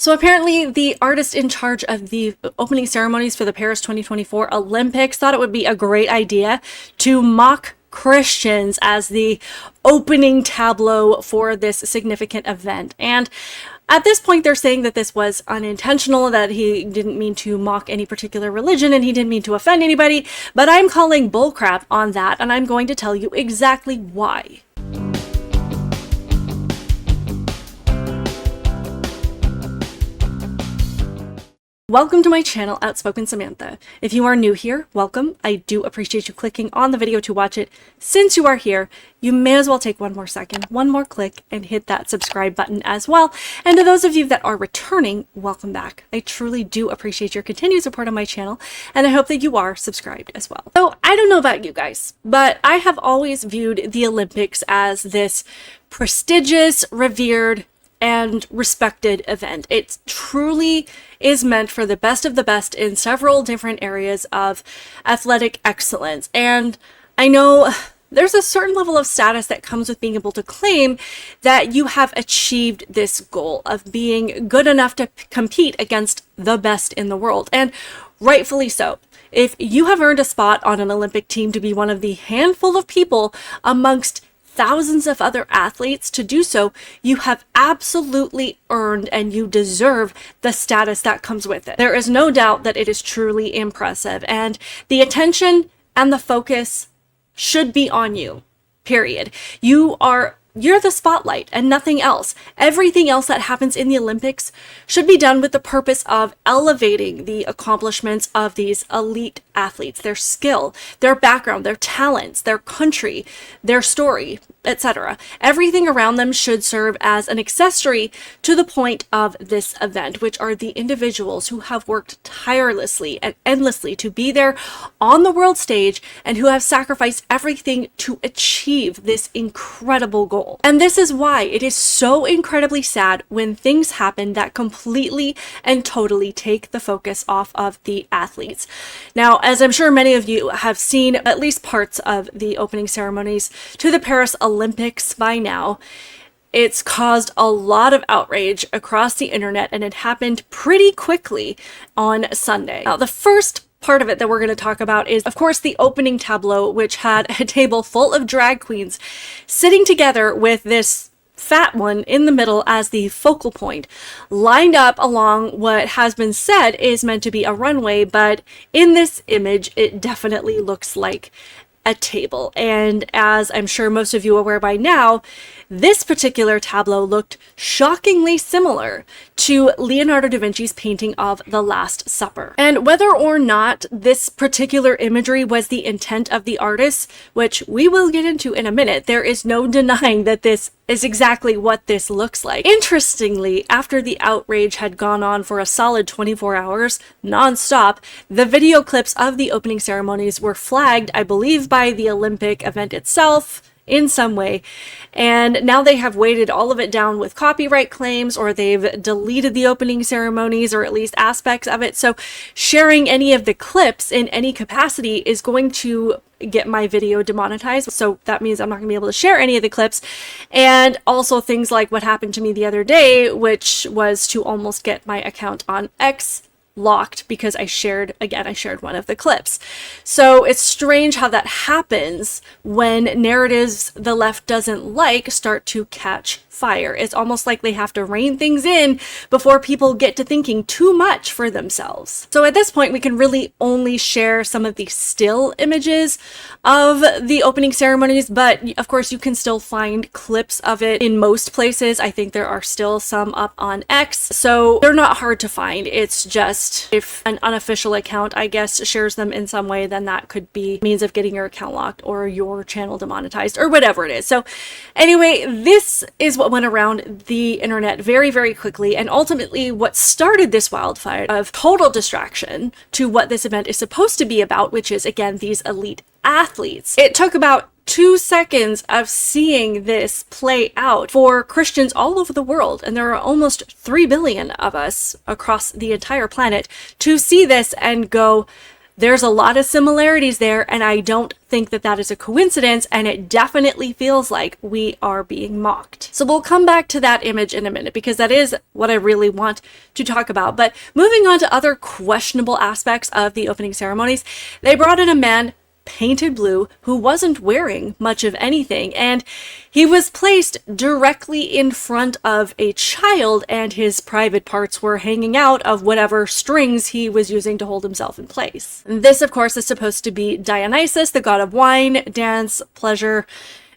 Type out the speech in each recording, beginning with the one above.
So apparently the artist in charge of the opening ceremonies for the Paris 2024 Olympics thought it would be a great idea to mock Christians as the opening tableau for this significant event. And at this point, they're saying that this was unintentional, that he didn't mean to mock any particular religion and he didn't mean to offend anybody, but I'm calling bullcrap on that, and I'm going to tell you exactly why. Welcome to my channel, Outspoken Samantha. If you are new here, welcome. I do appreciate you clicking on the video to watch it. Since you are here, you may as well take one more second, one more click, and hit that subscribe button as well. And to those of you that are returning, welcome back. I truly do appreciate your continued support on my channel, and I hope that you are subscribed as well. So I don't know about you guys, but I have always viewed the Olympics as this prestigious, revered, and respected event. It truly is meant for the best of the best in several different areas of athletic excellence. And I know there's a certain level of status that comes with being able to claim that you have achieved this goal of being good enough to compete against the best in the world. And rightfully so. If you have earned a spot on an Olympic team to be one of the handful of people amongst thousands of other athletes to do so, you have absolutely earned and you deserve the status that comes with it. There is no doubt that it is truly impressive, and the attention and the focus should be on you, period. You're the spotlight and nothing else. Everything else that happens in the Olympics should be done with the purpose of elevating the accomplishments of these elite athletes, their skill, their background, their talents, their country, their story, etc. Everything around them should serve as an accessory to the point of this event, which are the individuals who have worked tirelessly and endlessly to be there on the world stage and who have sacrificed everything to achieve this incredible goal. And this is why it is so incredibly sad when things happen that completely and totally take the focus off of the athletes. Now, as I'm sure many of you have seen at least parts of the opening ceremonies to the Paris Olympics by now, it's caused a lot of outrage across the internet, and it happened pretty quickly on Sunday. Now, the first part of it that we're going to talk about is, of course, the opening tableau, which had a table full of drag queens sitting together with this fat one in the middle as the focal point, lined up along what has been said is meant to be a runway, but in this image, it definitely looks like a table. And as I'm sure most of you are aware by now, this particular tableau looked shockingly similar to Leonardo da Vinci's painting of The Last Supper. And whether or not this particular imagery was the intent of the artist, which we will get into in a minute, there is no denying that this is exactly what this looks like. Interestingly, after the outrage had gone on for a solid 24 hours, non-stop, the video clips of the opening ceremonies were flagged, I believe, by the Olympic event itself in some way, and now they have weighted all of it down with copyright claims, or they've deleted the opening ceremonies, or at least aspects of it. So sharing any of the clips in any capacity is going to get my video demonetized. So that means I'm not gonna be able to share any of the clips. And also things like what happened to me the other day, which was to almost get my account on X locked because I shared one of the clips. So it's strange how that happens when narratives the left doesn't like start to catch fire. It's almost like they have to rein things in before people get to thinking too much for themselves. So at this point, we can really only share some of the still images of the opening ceremonies, but of course you can still find clips of it in most places. I think there are still some up on X, so they're not hard to find. It's just if an unofficial account, I guess, shares them in some way, then that could be means of getting your account locked or your channel demonetized or whatever it is. So anyway, this is what went around the internet very, very quickly, and ultimately what started this wildfire of total distraction to what this event is supposed to be about, which is, again, these elite athletes. It took about 2 seconds of seeing this play out for Christians all over the world, and there are almost 3 billion of us across the entire planet, to see this and go, There's a lot of similarities there, and I don't think that that is a coincidence, and it definitely feels like we are being mocked. So we'll come back to that image in a minute, because that is what I really want to talk about. But moving on to other questionable aspects of the opening ceremonies, they brought in a man painted blue who wasn't wearing much of anything, and he was placed directly in front of a child, and his private parts were hanging out of whatever strings he was using to hold himself in place. This, of course, is supposed to be Dionysus, the god of wine, dance, pleasure,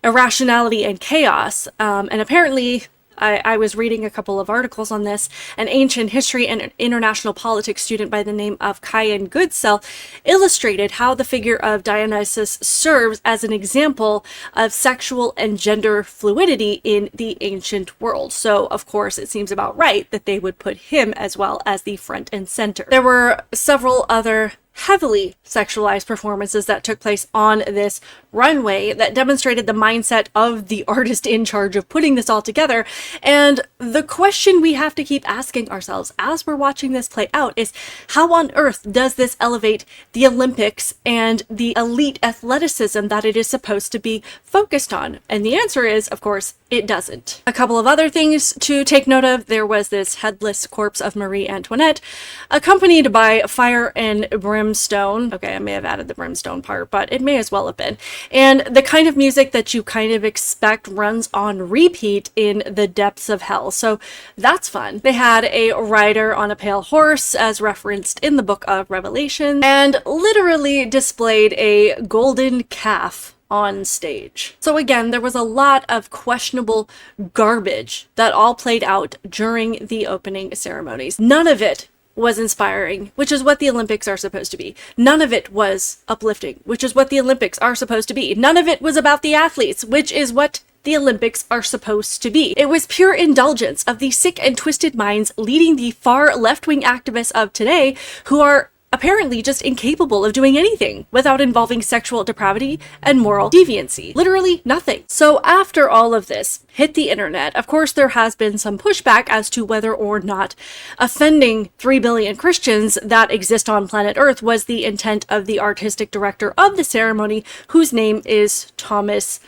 irrationality, and chaos. And apparently I was reading a couple of articles on this. An ancient history and international politics student by the name of Kyan Goodsell illustrated how the figure of Dionysus serves as an example of sexual and gender fluidity in the ancient world. So, of course, it seems about right that they would put him as well as the front and center. There were several other heavily sexualized performances that took place on this runway that demonstrated the mindset of the artist in charge of putting this all together. And the question we have to keep asking ourselves as we're watching this play out is, how on earth does this elevate the Olympics and the elite athleticism that it is supposed to be focused on? And the answer is, of course, it doesn't. A couple of other things to take note of. There was this headless corpse of Marie Antoinette, accompanied by fire and brimstone. Okay, I may have added the brimstone part, but it may as well have been. And the kind of music that you kind of expect runs on repeat in the depths of hell. So that's fun. They had a rider on a pale horse, as referenced in the book of Revelation, and literally displayed a golden calf on stage. So again, there was a lot of questionable garbage that all played out during the opening ceremonies. None of it was inspiring, which is what the Olympics are supposed to be. None of it was uplifting, which is what the Olympics are supposed to be. None of it was about the athletes, which is what the Olympics are supposed to be. It was pure indulgence of the sick and twisted minds leading the far left-wing activists of today, who are apparently just incapable of doing anything without involving sexual depravity and moral deviancy. Literally nothing. So after all of this hit the internet, of course there has been some pushback as to whether or not offending 3 billion Christians that exist on planet Earth was the intent of the artistic director of the ceremony, whose name is Thomas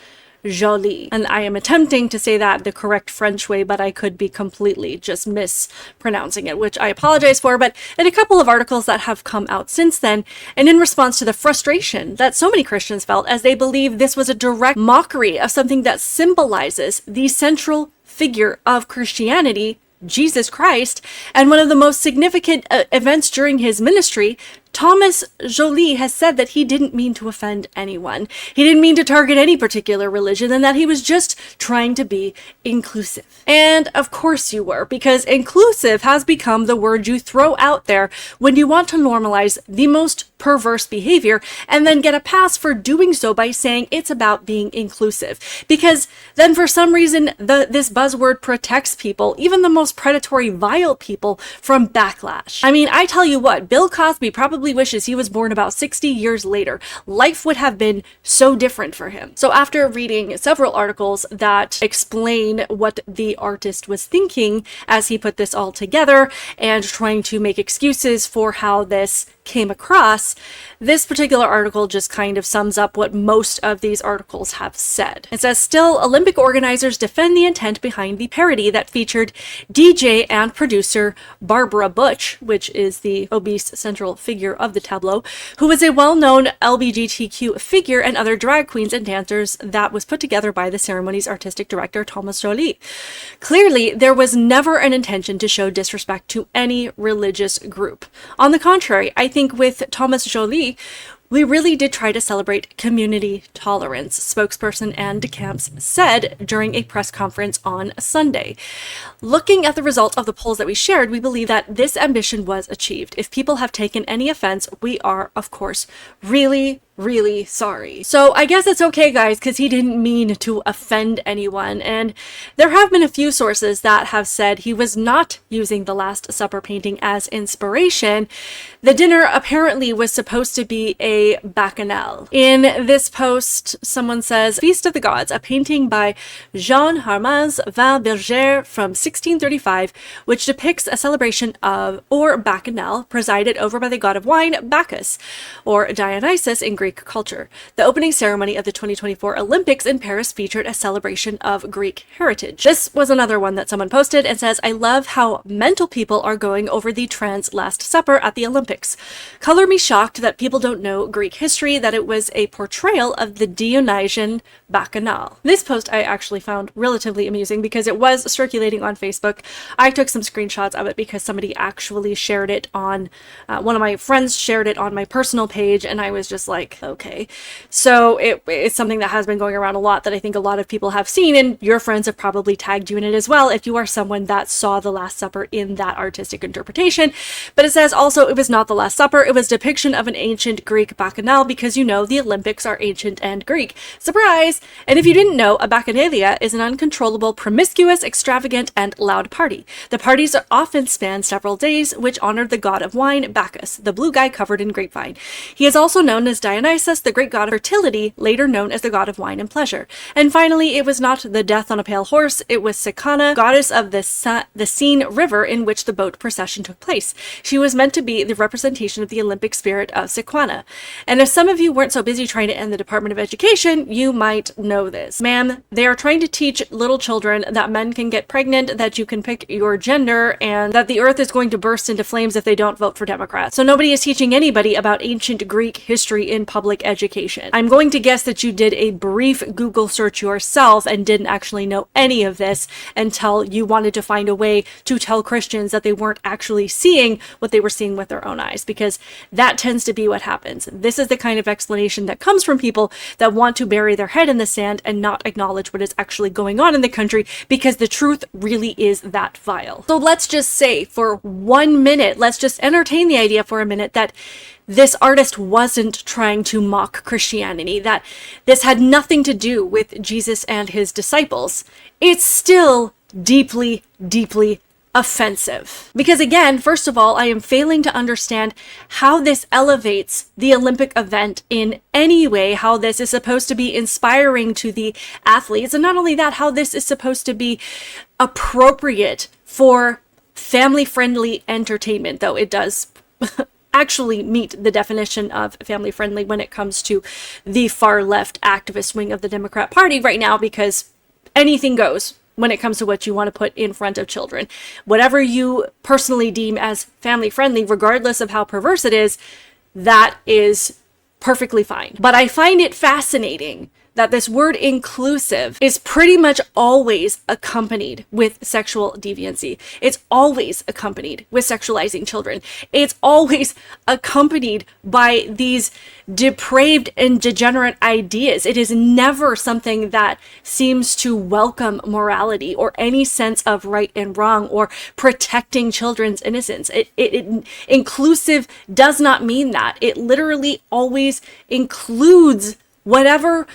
Joly. And I am attempting to say that the correct French way, but I could be completely just mispronouncing it, which I apologize for. But in a couple of articles that have come out since then, and in response to the frustration that so many Christians felt as they believe this was a direct mockery of something that symbolizes the central figure of Christianity, Jesus Christ, and one of the most significant events during his ministry, Thomas Joly has said that he didn't mean to offend anyone. He didn't mean to target any particular religion, and that he was just trying to be inclusive. And of course you were, because inclusive has become the word you throw out there when you want to normalize the most perverse behavior and then get a pass for doing so by saying it's about being inclusive. Because then for some reason this buzzword protects people, even the most predatory, vile people, from backlash. I mean, I tell you what, Bill Cosby probably wishes he was born about 60 years later. Life would have been so different for him. So after reading several articles that explain what the artist was thinking as he put this all together and trying to make excuses for how this came across, this particular article just kind of sums up what most of these articles have said. It says, still, Olympic organizers defend the intent behind the parody that featured DJ and producer Barbara Butch, which is the obese central figure of the tableau, who is a well-known LGBTQ figure, and other drag queens and dancers that was put together by the ceremony's artistic director, Thomas Joly. Clearly, there was never an intention to show disrespect to any religious group. On the contrary, I think with Thomas Joly, we really did try to celebrate community tolerance, spokesperson Anne DeCamps said during a press conference on Sunday. Looking at the result of the polls that we shared, we believe that this ambition was achieved. If people have taken any offense, we are, of course, really, really sorry. So I guess it's okay, guys, because he didn't mean to offend anyone. And there have been a few sources that have said he was not using the Last Supper painting as inspiration. The dinner apparently was supposed to be a bacchanal. In this post, someone says, Feast of the Gods, a painting by Jean Harmaz Valberger from 1635, which depicts a celebration of, or bacchanal, presided over by the god of wine, Bacchus, or Dionysus in Greek culture. The opening ceremony of the 2024 Olympics in Paris featured a celebration of Greek heritage. This was another one that someone posted and says, I love how mental people are going over the trans Last Supper at the Olympics. Color me shocked that people don't know Greek history, that it was a portrayal of the Dionysian bacchanal. This post I actually found relatively amusing because it was circulating on Facebook. I took some screenshots of it because somebody actually shared it on, one of my friends shared it on my personal page, and I was just like, okay. So it's something that has been going around a lot that I think a lot of people have seen, and your friends have probably tagged you in it as well if you are someone that saw the Last Supper in that artistic interpretation. But it says also it was not the Last Supper, it was depiction of an ancient Greek bacchanal, because you know the Olympics are ancient and Greek. Surprise! And if you didn't know, a bacchanalia is an uncontrollable, promiscuous, extravagant, and loud party. The parties are often span several days, which honored the god of wine, Bacchus, the blue guy covered in grapevine. He is also known as Dionysus, the great god of fertility, later known as the god of wine and pleasure. And finally, it was not the death on a pale horse, it was Sicana, goddess of the Seine river in which the boat procession took place. She was meant to be the representation of the Olympic spirit of Sequana. And if some of you weren't so busy trying to end the Department of Education, you might know this. Ma'am, they are trying to teach little children that men can get pregnant, that you can pick your gender, and that the earth is going to burst into flames if they don't vote for Democrats. So nobody is teaching anybody about ancient Greek history in public education. I'm going to guess that you did a brief Google search yourself and didn't actually know any of this until you wanted to find a way to tell Christians that they weren't actually seeing what they were seeing with their own eyes, because that tends to be what happens. This is the kind of explanation that comes from people that want to bury their head in the sand and not acknowledge what is actually going on in the country, because the truth really is that vile. So let's just say for 1 minute, let's just entertain the idea for a minute that this artist wasn't trying to mock Christianity, that this had nothing to do with Jesus and his disciples. It's still deeply, deeply offensive. Because again, first of all, I am failing to understand how this elevates the Olympic event in any way, how this is supposed to be inspiring to the athletes, and not only that, how this is supposed to be appropriate for family-friendly entertainment, though it does actually meet the definition of family friendly when it comes to the far left activist wing of the Democrat Party right now, because anything goes when it comes to what you want to put in front of children. Whatever you personally deem as family friendly, regardless of how perverse it is, that is perfectly fine. But I find it fascinating that this word inclusive is pretty much always accompanied with sexual deviancy. It's always accompanied with sexualizing children. It's always accompanied by these depraved and degenerate ideas. It is never something that seems to welcome morality or any sense of right and wrong or protecting children's innocence. Inclusive does not mean that. It literally always includes whatever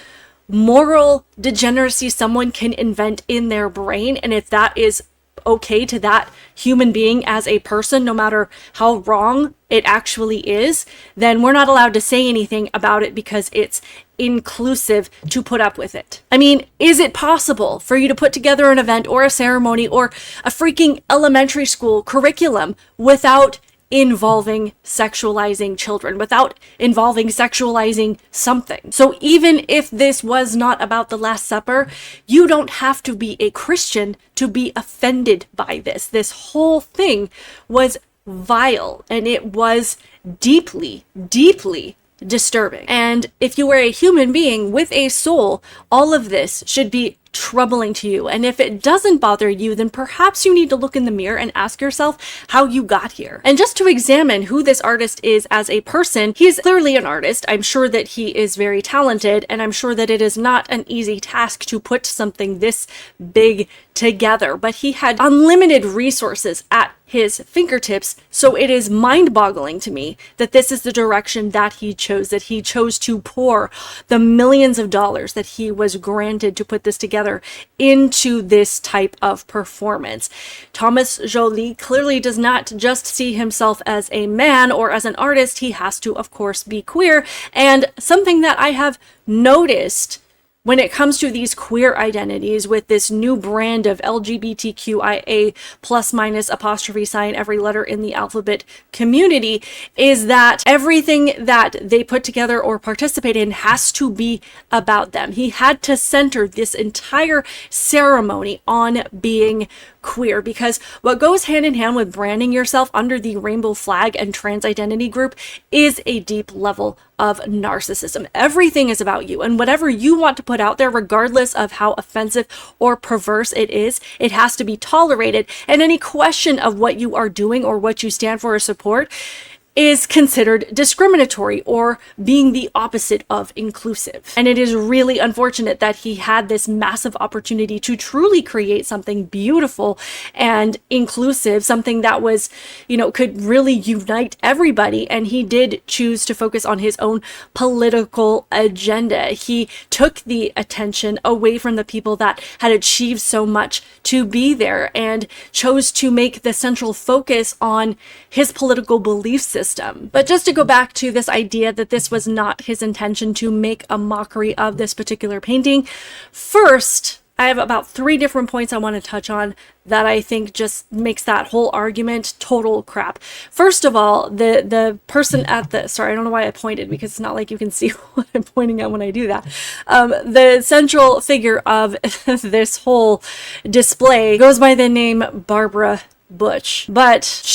moral degeneracy someone can invent in their brain, and if that is okay to that human being as a person, no matter how wrong it actually is, then we're not allowed to say anything about it because it's inclusive to put up with it. I mean, is it possible for you to put together an event or a ceremony or a freaking elementary school curriculum without involving sexualizing children, without involving sexualizing something? So even if this was not about the Last Supper, you don't have to be a Christian to be offended by this. This whole thing was vile, and it was deeply, deeply disturbing. And if you were a human being with a soul, all of this should be troubling to you. And if it doesn't bother you, then perhaps you need to look in the mirror and ask yourself how you got here. And just to examine who this artist is as a person, he's clearly an artist. I'm sure that he is very talented, and I'm sure that it is not an easy task to put something this big together, but he had unlimited resources at his fingertips, so it is mind-boggling to me that this is the direction that he chose to pour the millions of dollars that he was granted to put this together into this type of performance. Thomas Joly clearly does not just see himself as a man or as an artist. He has to, of course, be queer, and something that I have noticed when it comes to these queer identities with this new brand of LGBTQIA plus minus apostrophe sign every letter in the alphabet community is that everything that they put together or participate in has to be about them. He had to center this entire ceremony on being queer, because what goes hand in hand with branding yourself under the rainbow flag and trans identity group is a deep level of narcissism. Everything is about you, and whatever you want to put out there, regardless of how offensive or perverse it is, it has to be tolerated, and any question of what you are doing or what you stand for or support is considered discriminatory or being the opposite of inclusive. And it is really unfortunate that he had this massive opportunity to truly create something beautiful and inclusive, something that was, could really unite everybody. And he did choose to focus on his own political agenda. He took the attention away from the people that had achieved so much to be there and chose to make the central focus on his political belief system. But just to go back to this idea that this was not his intention to make a mockery of this particular painting, first, I have about 3 different points I want to touch on that I think just makes that whole argument total crap. First of all, the person at the, sorry, I don't know why I pointed, because it's not like you can see what I'm pointing at when I do that. The central figure of this whole display goes by the name Barbara Butch, but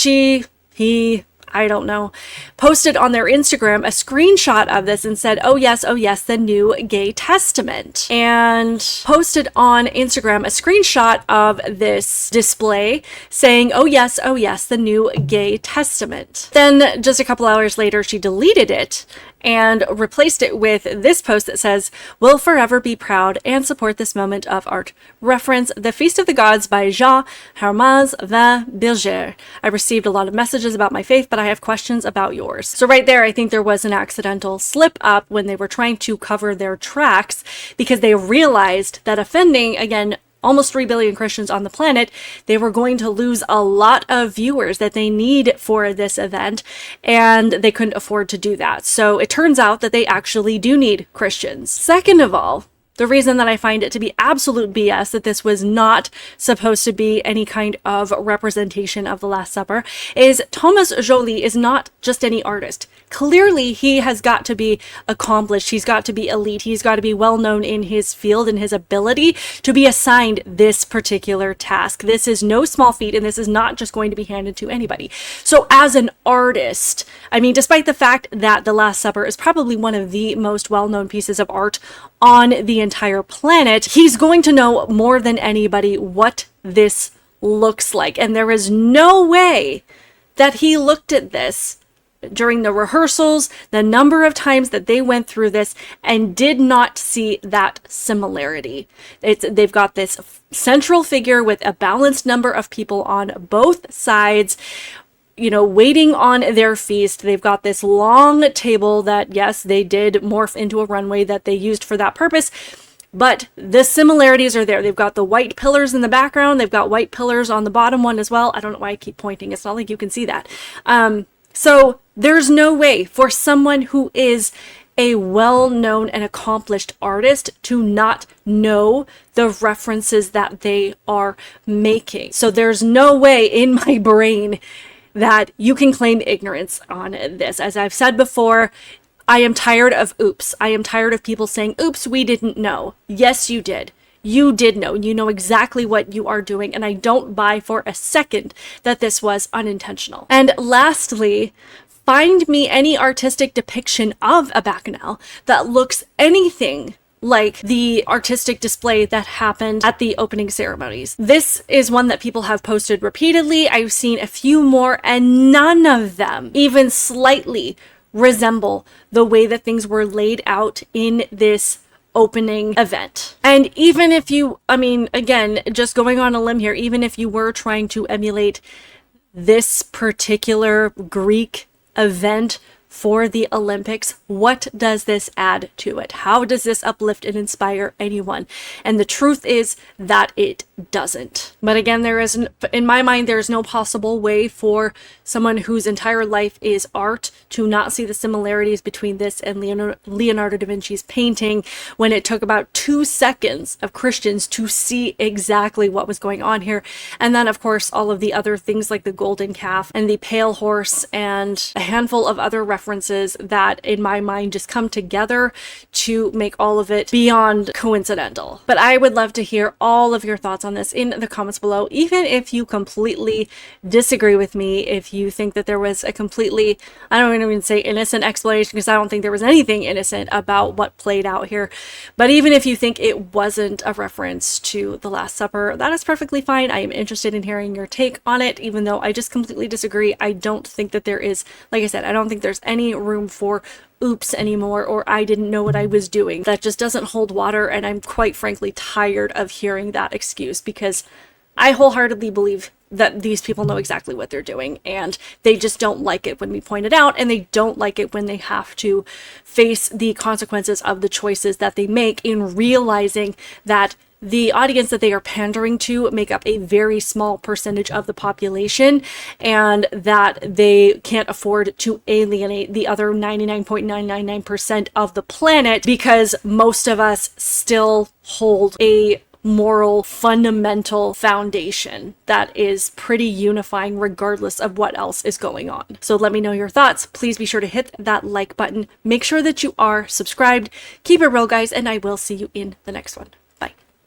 I don't know, posted on their Instagram a screenshot of this and said, oh yes, the new gay testament. And posted on Instagram a screenshot of this display saying, oh yes, the new gay testament. Then just a couple hours later, she deleted it and replaced it with this post that says, "Will forever be proud and support this moment of art. Reference The Feast of the Gods by Jean Hermaz Van Bilger. I received a lot of messages about my faith, but I have questions about yours." So right there, I think there was an accidental slip up when they were trying to cover their tracks, because they realized that offending, again, almost 3 billion Christians on the planet, they were going to lose a lot of viewers that they need for this event, and they couldn't afford to do that. So it turns out that they actually do need Christians. Second of all, the reason that I find it to be absolute BS that this was not supposed to be any kind of representation of the Last Supper is Thomas Joly is not just any artist. Clearly, he has got to be accomplished. He's got to be elite. He's got to be well known in his field and his ability to be assigned this particular task. This is no small feat, and this is not just going to be handed to anybody. So as an artist, I mean, despite the fact that The Last Supper is probably one of the most well-known pieces of art on the entire planet, he's going to know more than anybody what this looks like. And there is no way that he looked at this during the rehearsals, the number of times that they went through this, and did not see that similarity. They've got this central figure with a balanced number of people on both sides, waiting on their feast. They've got this long table that, yes, they did morph into a runway that they used for that purpose, but the similarities are there. They've got the white pillars in the background. They've got white pillars on the bottom one as well. I don't know why I keep pointing. It's not like you can see that. So there's no way for someone who is a well-known and accomplished artist to not know the references that they are making. So there's no way in my brain that you can claim ignorance on this. As I've said before, I am tired of oops. I am tired of people saying, oops, we didn't know. Yes, you did. You did know. You know exactly what you are doing, and I don't buy for a second that this was unintentional. And lastly, find me any artistic depiction of a bacchanal that looks anything like the artistic display that happened at the opening ceremonies. This is one that people have posted repeatedly. I've seen a few more, and none of them even slightly resemble the way that things were laid out in this opening event. And even if you, I mean, again, just going on a limb here, even if you were trying to emulate this particular Greek event for the Olympics, what does this add to it? How does this uplift and inspire anyone? And the truth is that it doesn't. But again, there is, in my mind, there is no possible way for someone whose entire life is art to not see the similarities between this and Leonardo da Vinci's painting, when it took about 2 seconds of Christians to see exactly what was going on here. And then, of course, all of the other things like the golden calf and the pale horse and a handful of other references that in my mind just come together to make all of it beyond coincidental. But I would love to hear all of your thoughts on this in the comments below, even if you completely disagree with me, if you think that there was a completely, I don't even say innocent explanation, because I don't think there was anything innocent about what played out here. But even if you think it wasn't a reference to the Last Supper, that is perfectly fine. I am interested in hearing your take on it, even though I just completely disagree. I don't think that there is, like I said, I don't think there's any room for oops anymore, or I didn't know what I was doing. That just doesn't hold water, and I'm quite frankly tired of hearing that excuse, because I wholeheartedly believe that these people know exactly what they're doing, and they just don't like it when we point it out, and they don't like it when they have to face the consequences of the choices that they make, in realizing that the audience that they are pandering to make up a very small percentage of the population, and that they can't afford to alienate the other 99.999% of the planet, because most of us still hold a moral fundamental foundation that is pretty unifying regardless of what else is going on. So let me know your thoughts. Please be sure to hit that like button. Make sure that you are subscribed. Keep it real, guys, and I will see you in the next one.